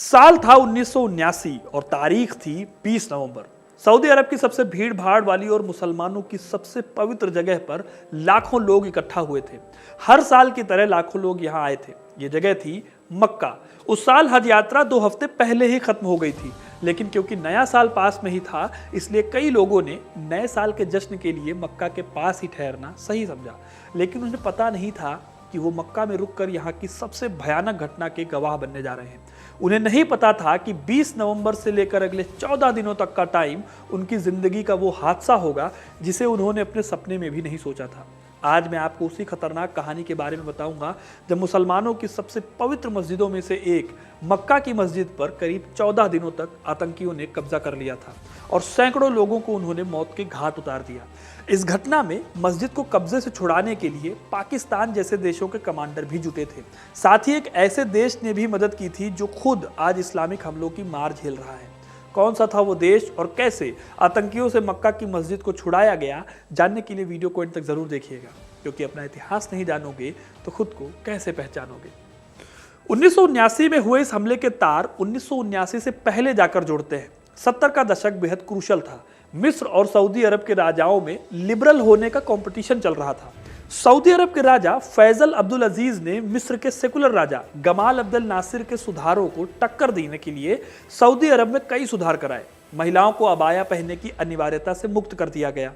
साल था 1979 और तारीख थी 20 नवंबर। सऊदी अरब की सबसे भीड़ भाड़ वाली और मुसलमानों की सबसे पवित्र जगह पर लाखों लोग इकट्ठा हुए थे। हर साल की तरह लाखों लोग यहाँ आए थे। ये जगह थी मक्का। उस साल हज यात्रा 2 हफ्ते पहले ही खत्म हो गई थी, लेकिन क्योंकि नया साल पास में ही था, इसलिए कई लोगों ने नए साल के जश्न के लिए मक्का के पास ही ठहरना सही समझा। लेकिन उन्हें पता नहीं था कि वो मक्का में रुककर यहाँ की सबसे भयानक घटना के गवाह बनने जा रहे हैं। उन्हें नहीं पता था कि 20 नवंबर से लेकर अगले 14 दिनों तक का टाइम उनकी जिंदगी का वो हादसा होगा जिसे उन्होंने अपने सपने में भी नहीं सोचा था। आज मैं आपको उसी खतरनाक कहानी के बारे में बताऊंगा जब मुसलमानों की सबसे पवित्र मस्जिदों में से एक मक्का की मस्जिद पर करीब 14 दिनों तक आतंकियों ने कब्जा कर लिया था और सैकड़ों लोगों को उन्होंने मौत के घाट उतार दिया। इस घटना में मस्जिद को कब्जे से छुड़ाने के लिए पाकिस्तान जैसे देशों के कमांडर भी जुटे थे। साथ ही एक ऐसे देश ने भी मदद की थी जो खुद आज इस्लामिक हमलों की मार झेल रहा है। कौन सा था वो देश और कैसे आतंकियों से मक्का की मस्जिद को छुड़ाया गया, जानने के लिए वीडियो को अंत तक जरूर देखिएगा, क्योंकि अपना इतिहास नहीं जानोगे तो खुद को कैसे पहचानोगे। 1979 में हुए इस हमले के तार 1979 से पहले जाकर जोड़ते हैं। 70 का दशक बेहद क्रूशल था। मिस्र और सऊदी अरब के राजाओं में लिबरल होने का कंपटीशन चल रहा था। सऊदी अरब के राजा फैजल अब्दुल अजीज ने मिस्र के सेकुलर राजा गमाल अब्दुल नासिर के सुधारों को टक्कर देने के लिए सऊदी अरब में कई सुधार कराए। महिलाओं को अबाया पहनने की अनिवार्यता से मुक्त कर दिया गया।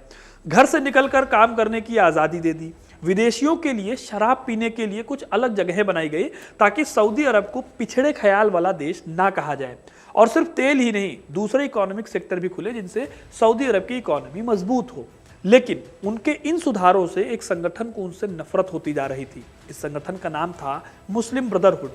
घर से निकलकर काम करने की आज़ादी दे दी। विदेशियों के लिए शराब पीने के लिए कुछ अलग जगहें बनाई गई ताकि सऊदी अरब को पिछड़े ख्याल वाला देश ना कहा जाए। और सिर्फ तेल ही नहीं, दूसरे इकोनॉमिक सेक्टर भी खुले जिनसे सऊदी अरब की इकोनॉमी मजबूत हो। लेकिन उनके इन सुधारों से एक संगठन को उनसे नफरत होती जा रही थी। इस संगठन का नाम था मुस्लिम ब्रदरहुड।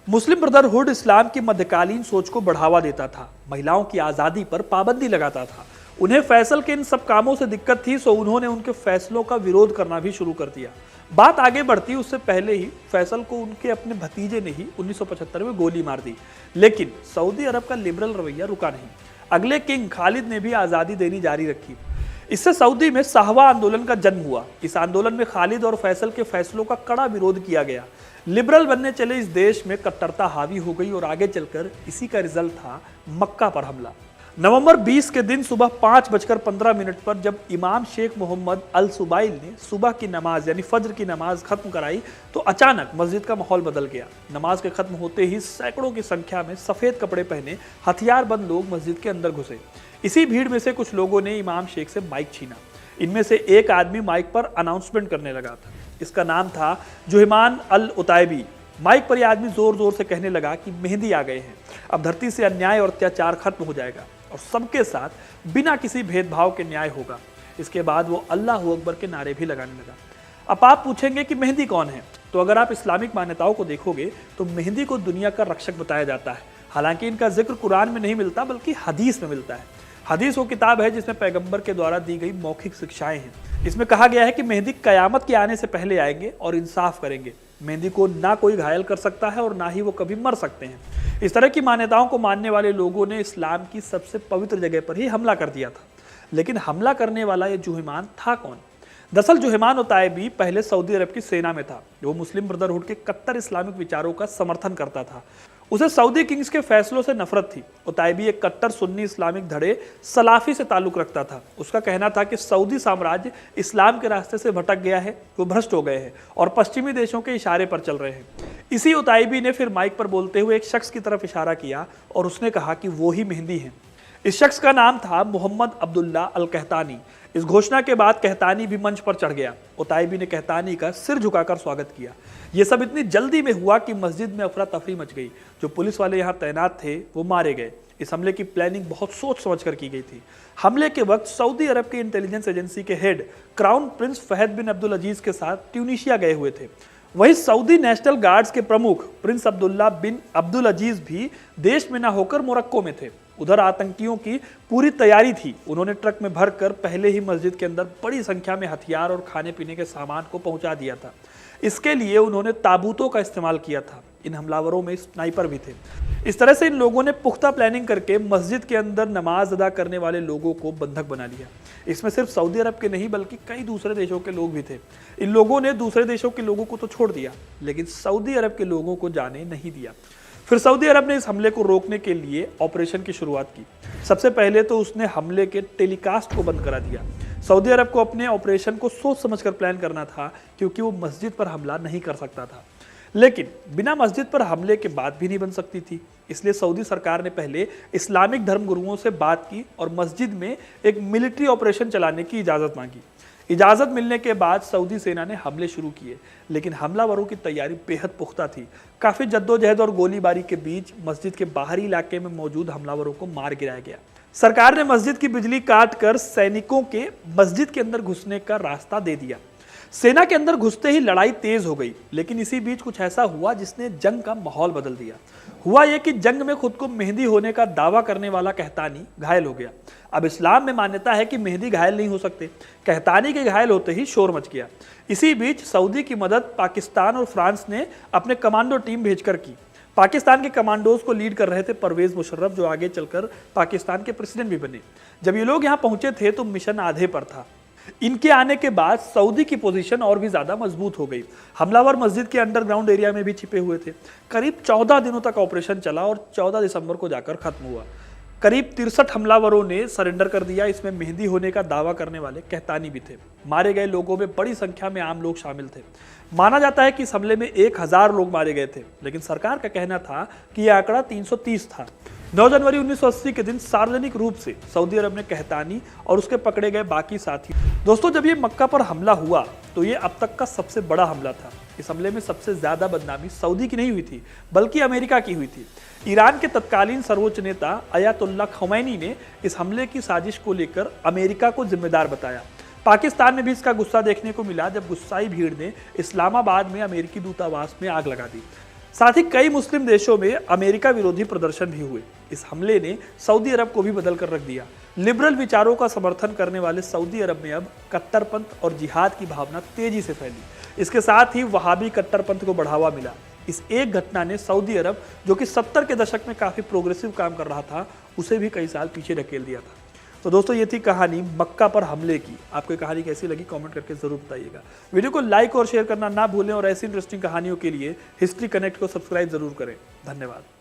मुस्लिम ब्रदरहुड इस्लाम की मध्यकालीन सोच को बढ़ावा देता था, महिलाओं की आज़ादी पर पाबंदी लगाता था। उन्हें फैसल के इन सब कामों से दिक्कत थी, सो उन्होंने उनके फैसलों का विरोध करना भी शुरू कर दिया। बात आगे बढ़ती उससे पहले ही फैसल को उनके अपने भतीजे ने ही 1975 में गोली मार दी। लेकिन सऊदी अरब का लिबरल रवैया रुका नहीं। अगले किंग खालिद ने भी आज़ादी देनी जारी रखी। इससे सऊदी में साहवा आंदोलन का जन्म हुआ। इस आंदोलन में खालिद और फैसल के फैसलों का कड़ा विरोध किया गया। लिबरल बनने चले इस देश में कट्टरता हावी हो गई और आगे चलकर इसी का रिजल्ट था मक्का पर हमला। नवंबर 20 के दिन सुबह 5:15 पर जब इमाम शेख मोहम्मद अल सुबाइल ने सुबह की नमाज यानी फज्र की नमाज खत्म कराई तो अचानक मस्जिद का माहौल बदल गया। नमाज के खत्म होते ही सैकड़ों की संख्या में सफेद कपड़े पहने हथियारबंद लोग मस्जिद के अंदर घुसे। इसी भीड़ में से कुछ लोगों ने इमाम शेख से माइक छीना। इनमें से एक आदमी माइक पर अनाउंसमेंट करने लगा था। इसका नाम था जुहैमान अल उताइबी। माइक पर यह आदमी जोर जोर से कहने लगा कि मेहंदी आ गए हैं, अब धरती से अन्याय और अत्याचार खत्म हो जाएगा और सबके साथ बिना किसी भेदभाव के न्याय होगा। इसके बाद वो अल्लाह अकबर के नारे भी लगाने लगा। अब आप पूछेंगे कि मेहंदी कौन है, तो अगर आप इस्लामिक मान्यताओं को देखोगे तो मेहंदी को दुनिया का रक्षक बताया जाता है। हालांकि इनका जिक्र कुरान में नहीं मिलता बल्कि हदीस में मिलता है। हदीस वो किताब है जिसमें पैगंबर के द्वारा दी गई मौखिक शिक्षाएं हैं। इसमें कहा गया है कि मेहंदी कयामत के आने से पहले आएंगे और इंसाफ करेंगे। मेहंदी को ना कोई घायल कर सकता है और ना ही वो कभी मर सकते हैं। इस तरह की मान्यताओं को मानने वाले लोगों ने इस्लाम की सबसे पवित्र जगह पर ही हमला कर दिया था। लेकिन हमला करने वाला ये जुहैमान था कौन? दरअसल जुहैमान उताइबी पहले सऊदी अरब की सेना में था। वो मुस्लिम ब्रदरहुड के कट्टर इस्लामिक विचारों का समर्थन करता था। उसे सऊदी किंग्स के फैसलों से नफरत थी। उताइबी एक कट्टर सुन्नी इस्लामिक धड़े सलाफी से ताल्लुक रखता था। उसका कहना था कि सऊदी साम्राज्य इस्लाम के रास्ते से भटक गया है, वो भ्रष्ट हो गए हैं और पश्चिमी देशों के इशारे पर चल रहे हैं। इसी उताइबी ने फिर माइक पर बोलते हुए एक शख्स की तरफ इशारा किया और उसने कहा कि वो ही मेहंदी है। इस शख्स का नाम था मोहम्मद अब्दुल्ला अल कहतानी। इस घोषणा के बाद कहतानी भी मंच पर चढ़ गया। उताइबी ने कहतानी का सिर झुकाकर स्वागत किया। यह सब इतनी जल्दी में हुआ कि मस्जिद में अफरा तफरी मच गई। जो पुलिस वाले यहाँ तैनात थे वो मारे गए। इस हमले की प्लानिंग बहुत सोच समझ कर की गई थी। हमले के वक्त सऊदी अरब की इंटेलिजेंस एजेंसी के हेड क्राउन प्रिंस फहद बिन अब्दुल अजीज के साथ ट्यूनीशिया गए हुए थे। वहीं सऊदी नेशनल गार्ड्स के प्रमुख प्रिंस अब्दुल्ला बिन अब्दुल अजीज भी देश में न होकर मोरक्को में थे। उधर आतंकियों की पूरी तैयारी थी। उन्होंने ट्रक में भरकर पहले ही मस्जिद के अंदर बड़ी संख्या में हथियार और खाने पीने के सामान को पहुंचा दिया था। इसके लिए उन्होंने ताबूतों का इस्तेमाल किया था। इन हमलावरों में स्नाइपर भी थे। इस तरह से इन लोगों ने पुख्ता प्लानिंग करके मस्जिद के अंदर नमाज अदा करने वाले लोगों को बंधक बना लिया। इसमें सिर्फ सऊदी अरब के नहीं बल्कि कई दूसरे देशों के लोग भी थे। इन लोगों ने दूसरे देशों के लोगों को तो छोड़ दिया, लेकिन सऊदी अरब के लोगों को जाने नहीं दिया। फिर सऊदी अरब ने इस हमले को रोकने के लिए ऑपरेशन की शुरुआत की। सबसे पहले तो उसने हमले के टेलीकास्ट को बंद करा दिया। सऊदी अरब को अपने ऑपरेशन को सोच समझकर प्लान करना था, क्योंकि वो मस्जिद पर हमला नहीं कर सकता था, लेकिन बिना मस्जिद पर हमले के बात भी नहीं बन सकती थी। इसलिए सऊदी सरकार ने पहले इस्लामिक धर्मगुरुओं से बात की और मस्जिद में एक मिलिट्री ऑपरेशन चलाने की इजाज़त मांगी। इजाज़त मिलने के बाद सऊदी सेना ने हमले शुरू किए, लेकिन हमलावरों की तैयारी बेहद पुख्ता थी। काफ़ी जद्दोजहद और गोलीबारी के बीच मस्जिद के बाहरी इलाके में मौजूद हमलावरों को मार गिराया गया। सरकार ने मस्जिद की बिजली काटकर सैनिकों के मस्जिद के अंदर घुसने का रास्ता दे दिया। सेना के अंदर घुसते ही लड़ाई तेज हो गई, लेकिन इसी बीच कुछ ऐसा हुआ जिसने जंग का माहौल बदल दिया। हुआ यह कि जंग में खुद को मेहदी होने का दावा करने वाला कहतानी घायल हो गया। अब इस्लाम में मान्यता है कि मेहदी घायल नहीं हो सकते। कहतानी के घायल होते ही शोर मच गया। इसी बीच सऊदी की मदद पाकिस्तान और फ्रांस ने अपने कमांडो टीम भेजकर की। पाकिस्तान के कमांडोज को लीड कर रहे थे परवेज मुशर्रफ, जो आगे चलकर पाकिस्तान के प्रेसिडेंट भी बने। जब ये लोग यहाँ पहुंचे थे तो मिशन आधे पर था। इनके आने के बाद सऊदी की पोजीशन और भी ज्यादा मजबूत हो गई। हमलावर मस्जिद के अंडरग्राउंड एरिया में भी छिपे हुए थे। करीब 14 दिनों तक ऑपरेशन चला और 14 दिसंबर को जाकर खत्म हुआ। करीब 63 हमलावरों ने सरेंडर कर दिया। इसमें मेहदी होने का दावा करने वाले कहतानी भी थे। मारे गए लोगों में बड़ी संख्या में आम लोग शामिल थे। माना जाता है कि इस हमले में 1000 लोग मारे गए थे, लेकिन सरकार का कहना था कि यह आंकड़ा 330 था। 9 जनवरी 1980 के दिन सार्वजनिक रूप से सऊदी अरब ने कहतानी और उसके पकड़े गए बाकी साथी। दोस्तों, जब ये मक्का पर हमला हुआ तो ये अब तक का सबसे बड़ा हमला था। इस हमले में सबसे ज्यादा बदनामी सऊदी की नहीं हुई थी, बल्कि अमेरिका की हुई थी। ईरान के तत्कालीन सर्वोच्च नेता अयातुल्लाह खमैनी ने इस हमले की साजिश को लेकर अमेरिका को जिम्मेदार बताया। पाकिस्तान में भी इसका गुस्सा देखने को मिला जब गुस्साई भीड़ ने इस्लामाबाद में अमेरिकी दूतावास में आग लगा दी। साथ ही कई मुस्लिम देशों में अमेरिका विरोधी प्रदर्शन भी हुए। इस हमले ने सऊदी अरब को भी बदल कर रख दिया। लिबरल विचारों का समर्थन करने वाले सऊदी अरब में अब कट्टरपंथ और जिहाद की भावना तेजी से फैली। इसके साथ ही वहाबी कट्टरपंथ को बढ़ावा मिला। इस एक घटना ने सऊदी अरब, जो कि 70 के दशक में काफी प्रोग्रेसिव काम कर रहा था, उसे भी कई साल पीछे ढकेल दिया था। तो दोस्तों, ये थी कहानी मक्का पर हमले की। आपको ये कहानी कैसी लगी कमेंट करके जरूर बताइएगा। वीडियो को लाइक और शेयर करना ना भूलें और ऐसी इंटरेस्टिंग कहानियों के लिए हिस्ट्री कनेक्ट को सब्सक्राइब जरूर करें। धन्यवाद।